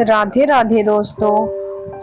राधे राधे दोस्तों,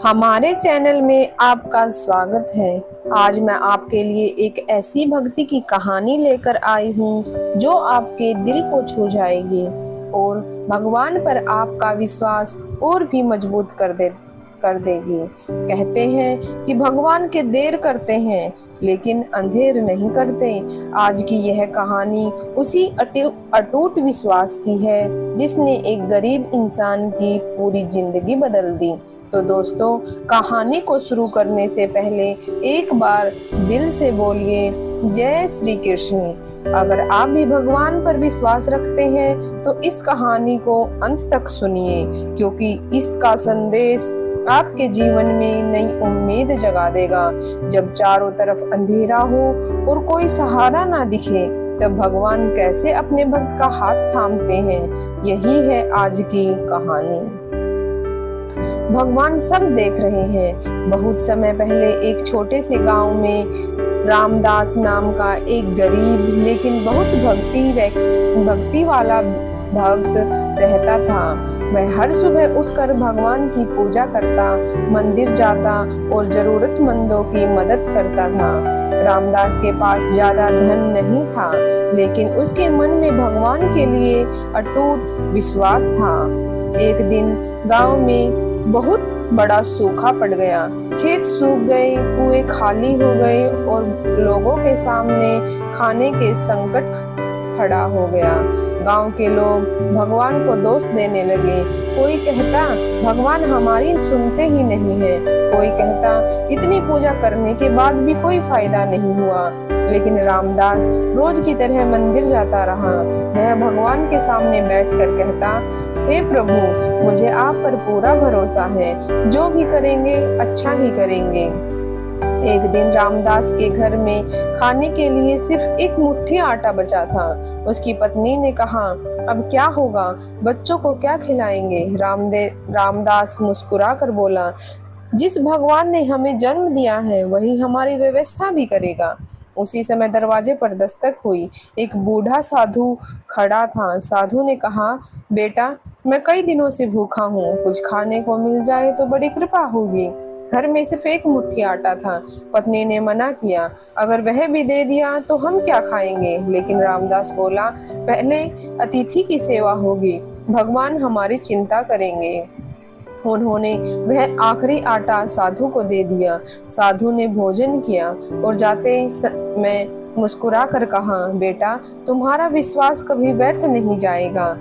हमारे चैनल में आपका स्वागत है। आज मैं आपके लिए एक ऐसी भक्ति की कहानी लेकर आई हूँ जो आपके दिल को छू जाएगी और भगवान पर आपका विश्वास और भी मजबूत कर देगी। कहते हैं कि भगवान के देर करते हैं लेकिन अंधेर नहीं करते। आज की यह कहानी उसी अटूट विश्वास की है जिसने एक गरीब इंसान की पूरी जिंदगी बदल दी। तो दोस्तों, कहानी को शुरू करने से पहले एक बार दिल से बोलिए जय श्री कृष्ण। अगर आप भी भगवान पर विश्वास रखते हैं तो इस कहानी को अंत तक सुनिए, क्योंकि इसका संदेश आपके जीवन में नई उम्मीद जगा देगा। जब चारों तरफ अंधेरा हो और कोई सहारा ना दिखे, तब भगवान कैसे अपने भक्त का हाथ थामते हैं, यही है आज की कहानी। भगवान सब देख रहे हैं। बहुत समय पहले एक छोटे से गांव में रामदास नाम का एक गरीब लेकिन बहुत भक्ति वाला भक्त रहता था। वह हर सुबह उठकर भगवान की पूजा करता, मंदिर जाता और जरूरतमंदों की मदद करता था। रामदास के पास ज्यादा धन नहीं था, लेकिन उसके मन में भगवान के लिए अटूट विश्वास था। एक दिन गांव में बहुत बड़ा सूखा पड़ गया। खेत सूख गए, कुएं खाली हो गए और लोगों के सामने खाने के संकट खड़ा हो गया। गांव के लोग भगवान को दोष देने लगे। कोई कहता भगवान हमारी सुनते ही नहीं है, कोई कहता इतनी पूजा करने के बाद भी कोई फायदा नहीं हुआ। लेकिन रामदास रोज की तरह मंदिर जाता रहा। वह भगवान के सामने बैठकर कहता, हे प्रभु, मुझे आप पर पूरा भरोसा है, जो भी करेंगे अच्छा ही करेंगे। एक दिन रामदास के घर में खाने के लिए सिर्फ एक मुट्ठी आटा बचा था। उसकी पत्नी ने कहा, अब क्या होगा, बच्चों को क्या खिलाएंगे? रामदास मुस्कुरा कर बोला, जिस भगवान ने हमें जन्म दिया है वही हमारी व्यवस्था भी करेगा। उसी समय दरवाजे पर दस्तक हुई। एक बूढ़ा साधु खड़ा था। साधु ने कहा, बेटा, मैं कई दिनों से भूखा हूँ, कुछ खाने को मिल जाए तो बड़ी कृपा होगी। घर में सिर्फ एक मुट्ठी आटा था। पत्नी ने मना किया, अगर वह भी दे दिया तो हम क्या खाएंगे? लेकिन रामदास बोला, पहले अतिथि की सेवा होगी, भगवान हमारी चिंता करेंगे। उन्होंने वह आखिरी आटा साधु को दे दिया। साधु ने भोजन किया और जाते समय मुस्कुरा कर कहा, बेटा, तुम्हारा विश्वास कभी व्यर्थ नहीं जाएगा।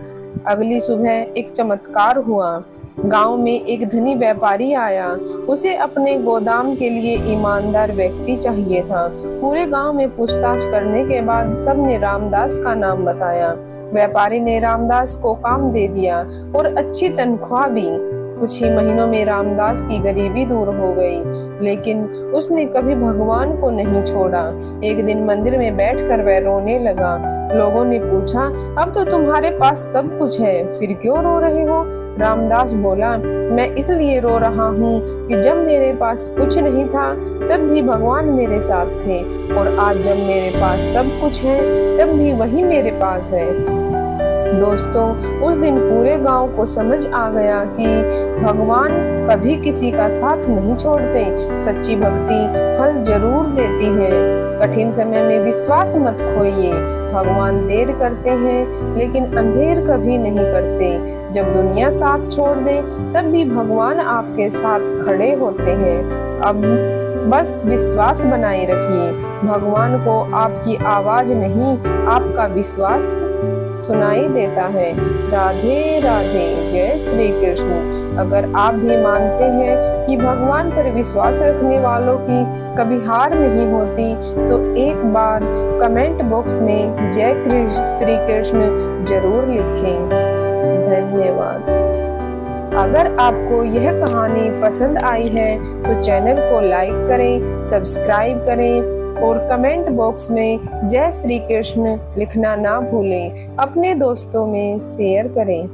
अगली सुबह एक चमत्कार हुआ। गांव में एक धनी व्यापारी आया। उसे अपने गोदाम के लिए ईमानदार व्यक्ति चाहिए था। पूरे गांव में पूछताछ करने के बाद सबने रामदास का नाम बताया। व्यापारी ने रामदास को काम दे दिया और अच्छी तनख्वाह भी। कुछ ही महीनों में रामदास की गरीबी दूर हो गई, लेकिन उसने कभी भगवान को नहीं छोड़ा। एक दिन मंदिर में बैठकर वह रोने लगा। लोगों ने पूछा, अब तो तुम्हारे पास सब कुछ है, फिर क्यों रो रहे हो? रामदास बोला, मैं इसलिए रो रहा हूँ कि जब मेरे पास कुछ नहीं था तब भी भगवान मेरे साथ थे, और आज जब मेरे पास सब कुछ है तब भी वही मेरे पास है। दोस्तों, उस दिन पूरे गांव को समझ आ गया कि भगवान कभी किसी का साथ नहीं छोड़ते। सच्ची भक्ति फल जरूर देती है। कठिन समय में विश्वास मत खोइए। भगवान देर करते हैं लेकिन अंधेर कभी नहीं करते। जब दुनिया साथ छोड़ दे तब भी भगवान आपके साथ खड़े होते हैं। अब बस विश्वास बनाए रखिए। भगवान को आपकी आवाज नहीं, आपका विश्वास सुनाई देता है। राधे राधे, जय श्री कृष्ण। अगर आप भी मानते हैं कि भगवान पर विश्वास रखने वालों की कभी हार नहीं होती, तो एक बार कमेंट बॉक्स में जय श्री कृष्ण जरूर लिखें। धन्यवाद। अगर आपको यह कहानी पसंद आई है तो चैनल को लाइक करें, सब्सक्राइब करें और कमेंट बॉक्स में जय श्री कृष्ण लिखना ना भूलें। अपने दोस्तों में शेयर करें।